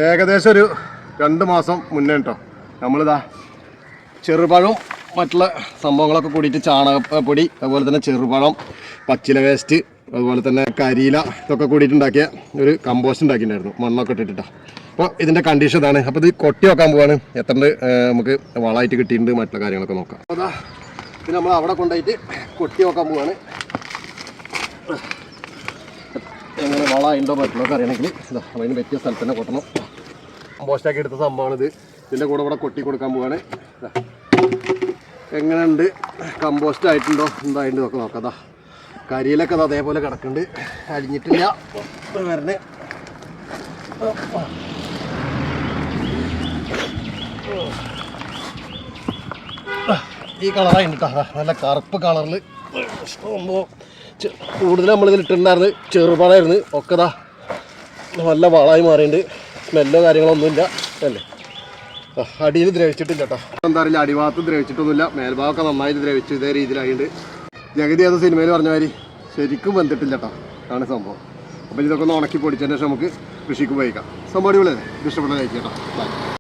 ഏകദേശം ഒരു 2 മാസം മുന്നേ കേട്ടോ നമ്മളിതാ ചെറുപഴം മറ്റുള്ള സംഭവങ്ങളൊക്കെ കൂടിയിട്ട് ചാണകപ്പൊടി അതുപോലെ തന്നെ ചെറുപഴം പച്ചില വേസ്റ്റ് അതുപോലെ തന്നെ കരിയില ഇതൊക്കെ കൂടിയിട്ടുണ്ടാക്കിയ ഒരു കമ്പോസ്റ്റ് ഉണ്ടാക്കിയിട്ടുണ്ടായിരുന്നു മണ്ണൊക്കെ ഇട്ടിട്ടാണ്. അപ്പോൾ ഇതിൻ്റെ കണ്ടീഷൻ ഇതാണ്. അപ്പോൾ ഇത് കൊട്ടി വെക്കാൻ പോവാണ്. എത്ര നമുക്ക് വളമായിട്ട് കിട്ടിയിട്ടുണ്ട് മറ്റുള്ള കാര്യങ്ങളൊക്കെ നോക്കാം. അപ്പോൾ അതാ ഇത് നമ്മൾ അവിടെ കൊണ്ടുപോയിട്ട് കൊട്ടി വെക്കാൻ പോവാണ്. എങ്ങനെ വളമുണ്ടോ മറ്റുള്ളതൊക്കെ അറിയണമെങ്കിൽ ഇതാ അതിന് പറ്റിയ സ്ഥലത്ത് തന്നെ കൊട്ടണം. കമ്പോസ്റ്റാക്കി എടുത്ത സംഭവമാണിത്. ഇതിൻ്റെ കൂടെ ഇവിടെ കൊട്ടി കൊടുക്കാൻ പോവാണ്. എങ്ങനെയുണ്ട്, കമ്പോസ്റ്റ് ആയിട്ടുണ്ടോ എന്തായിട്ടുണ്ടോ ഒക്കെ നോക്കാം. അതാ കരിയിലൊക്കെ അത് അതേപോലെ കിടക്കുന്നുണ്ട്, അലിഞ്ഞിട്ടില്ല. വരണേ ഈ കളറായിട്ട് കേട്ടോ, നല്ല കറുപ്പ് കളറിൽ സംഭവം. കൂടുതൽ നമ്മളിതിൽ ഇട്ടിട്ടുണ്ടായിരുന്നു ചെറുപഴമായിരുന്നു. ഒക്കെ ഇതാ നല്ല വളമായി മാറിയിട്ടുണ്ട്. സ്മെല്ലോ കാര്യങ്ങളൊന്നുമില്ല അല്ലേ. അടിയിൽ ദ്രവിച്ചിട്ടില്ല കേട്ടോ. എന്താ അറിയില്ല, അടിഭാഗത്ത് ദ്രവിച്ചിട്ടൊന്നുമില്ല, മേൽഭാഗമൊക്കെ നന്നായിട്ട് ദ്രവിച്ചു. ഇതേ രീതിയിലായിട്ട് ജഗതി ഏത് സിനിമയിൽ പറഞ്ഞ മാതിരി ശരിക്കും വന്നിട്ടില്ല കേട്ടോ. ആണ് സംഭവം. അപ്പോൾ ഇതൊക്കെ ഒന്ന് ഉണക്കി പൊടിച്ചതിന് ശേഷം നമുക്ക് കൃഷിക്ക് ഉപയോഗിക്കാം. സംഭവം അടിപൊളിയല്ലേ? ഇഷ്ടപ്പെട്ട കഴിക്കാം കേട്ടോ. ബൈ.